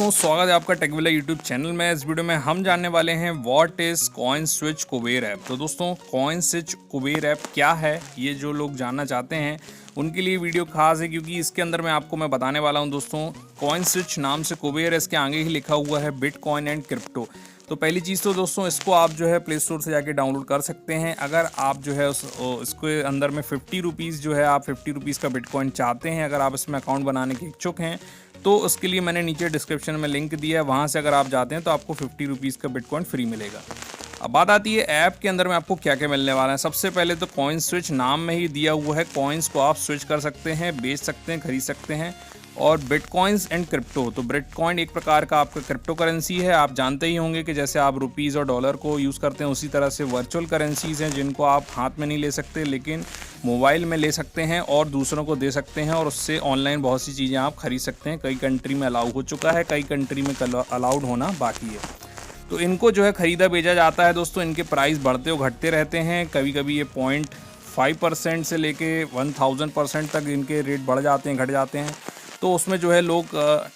दोस्तों, स्वागत है आपका टेकविला यूट्यूब चैनल में। इस वीडियो में हम जानने वाले हैं what is coin switch Kuber app. तो दोस्तों, कॉइन स्विच कुबेर ऐप क्या है, ये जो लोग जानना चाहते हैं उनके लिए वीडियो खास है, क्योंकि इसके अंदर मैं बताने वाला हूं दोस्तों। कॉइन स्विच नाम से कुबेर है, इसके आगे ही लिखा हुआ है बिटकॉइन एंड क्रिप्टो। तो पहली चीज़ तो दोस्तों, इसको आप जो है प्ले स्टोर से जाके डाउनलोड कर सकते हैं। अगर आप जो है इसके अंदर में 50 रुपीज़ जो है, आप 50 रुपीज़ का बिटकॉइन चाहते हैं, अगर आप इसमें अकाउंट बनाने के इच्छुक हैं, तो उसके लिए मैंने नीचे डिस्क्रिप्शन में लिंक दिया है, वहाँ से अगर आप जाते हैं तो आपको 50 रुपीज़ का बिटकॉइन फ्री मिलेगा। अब बात आती है ऐप के अंदर में आपको क्या क्या मिलने वाला है। सबसे पहले तो कॉइन स्विच नाम में ही दिया हुआ है, कॉइन्स को आप स्विच कर सकते हैं, बेच सकते हैं, खरीद सकते हैं। और बिटकॉइंस एंड क्रिप्टो, तो बिटकॉइन एक प्रकार का आपका क्रिप्टो करेंसी है। आप जानते ही होंगे कि जैसे आप रुपीज़ और डॉलर को यूज़ करते हैं, उसी तरह से वर्चुअल करेंसीज़ हैं जिनको आप हाथ में नहीं ले सकते, लेकिन मोबाइल में ले सकते हैं और दूसरों को दे सकते हैं, और उससे ऑनलाइन बहुत सी चीज़ें आप खरीद सकते हैं। कई कंट्री में अलाउ हो चुका है, कई कंट्री में अलाउड होना बाकी है। तो इनको जो है ख़रीदा बेचा जाता है दोस्तों। इनके प्राइस बढ़ते और घटते रहते हैं। कभी कभी ये 0.5% से लेके 1000% तक इनके रेट बढ़ जाते हैं, घट जाते हैं। तो उसमें जो है लोग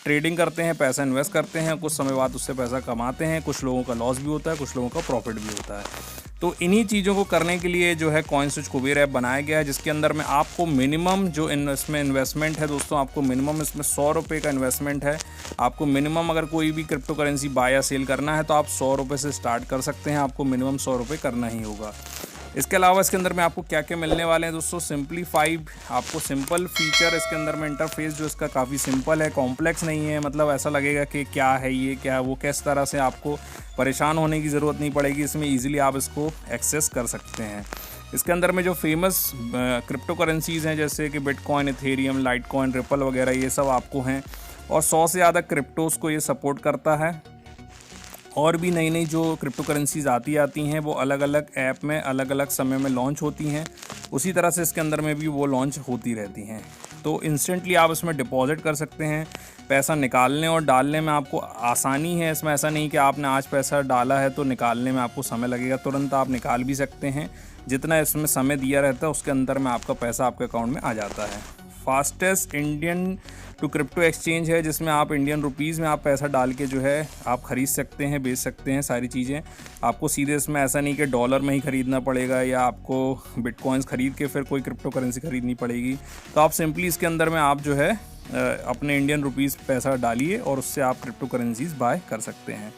ट्रेडिंग करते हैं, पैसा इन्वेस्ट करते हैं, कुछ समय बाद उससे पैसा कमाते हैं। कुछ लोगों का लॉस भी होता है, कुछ लोगों का प्रॉफिट भी होता है। तो इन्हीं चीज़ों को करने के लिए जो है कॉइन स्विच कुबेर ऐप बनाया गया है, जिसके अंदर में आपको मिनिमम जो इन्वेस्टमेंट है दोस्तों, आपको मिनिमम इसमें 100 रुपये का इन्वेस्टमेंट है। आपको मिनिमम अगर कोई भी क्रिप्टो करेंसी बाय या सेल करना है तो आप 100 रुपये से स्टार्ट कर सकते हैं। आपको मिनिमम 100 रुपये करना ही होगा। इसके अलावा इसके अंदर में आपको क्या क्या मिलने वाले हैं दोस्तों, सिंपलीफाइड, आपको सिंपल फीचर इसके अंदर में, इंटरफेस जो इसका काफ़ी सिंपल है, कॉम्प्लेक्स नहीं है। मतलब ऐसा लगेगा कि क्या है ये, क्या वो, किस तरह से आपको परेशान होने की ज़रूरत नहीं पड़ेगी। इसमें ईजिली आप इसको एक्सेस कर सकते हैं। इसके अंदर में जो फेमस क्रिप्टो करेंसीज़ हैं जैसे कि बिटकॉइन, इथेरियम, लाइटकॉइन, रिपल वगैरह, ये सब आपको हैं। और 100 से ज़्यादा क्रिप्टोज़ को ये सपोर्ट करता है। और भी नई नई जो क्रिप्टो करेंसीज आती हैं वो अलग अलग ऐप में अलग अलग समय में लॉन्च होती हैं। उसी तरह से इसके अंदर में भी वो लॉन्च होती रहती हैं। तो इंस्टेंटली आप इसमें डिपॉजिट कर सकते हैं। पैसा निकालने और डालने में आपको आसानी है। इसमें ऐसा नहीं कि आपने आज पैसा डाला है तो निकालने में आपको समय लगेगा। तुरंत आप निकाल भी सकते हैं। जितना इसमें समय दिया रहता है उसके अंदर में आपका पैसा आपके अकाउंट में आ जाता है। Fastest Indian to crypto exchange है, जिसमें आप इंडियन रुपीज़ में आप पैसा डाल के जो है आप ख़रीद सकते हैं, बेच सकते हैं, सारी चीज़ें। आपको सीधे इसमें ऐसा नहीं कि डॉलर में ही ख़रीदना पड़ेगा या आपको बिटकॉइंस ख़रीद के फिर कोई क्रिप्टो करेंसी ख़रीदनी पड़ेगी। तो आप सिंपली इसके अंदर में आप जो है अपने इंडियन रुपीज़ पैसा डालिए और उससे आप क्रिप्टो करेंसीज़ बाय कर सकते हैं।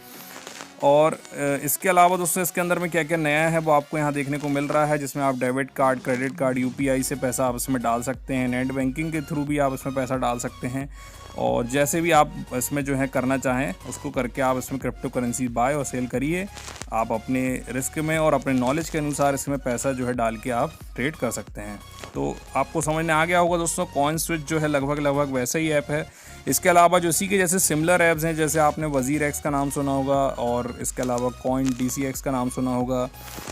और इसके अलावा दोस्तों, इसके अंदर में क्या क्या नया है वो आपको यहाँ देखने को मिल रहा है, जिसमें आप debit card, credit card, UPI से पैसा आप इसमें डाल सकते हैं। नेट बैंकिंग के थ्रू भी आप इसमें पैसा डाल सकते हैं। और जैसे भी आप इसमें जो है करना चाहें उसको करके आप इसमें क्रिप्टो करेंसी बाय और सेल करिए। आप अपने रिस्क में और अपने नॉलेज के अनुसार इसमें पैसा जो है डाल के आप ट्रेड कर सकते हैं। तो आपको समझ में आ गया होगा दोस्तों, कॉइन स्विच जो है लगभग वैसा ही ऐप है। इसके अलावा जो इसी के जैसे सिमिलर ऐप्स हैं, जैसे आपने वज़ीर एक्स का नाम सुना होगा और इसके अलावा कॉइन DCX का नाम सुना होगा,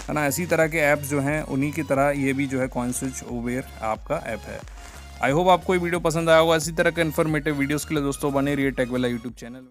है ना। इसी तरह के ऐप्स जो हैं उन्हीं की तरह ये भी जो है कॉइन स्विच कुबेर आपका ऐप है। आई होप आपको ये वीडियो पसंद आया होगा। इसी तरह के इन्फॉर्मेटिव वीडियोज़ के लिए दोस्तों बने रहिए टेकविला यूट्यूब चैनल में।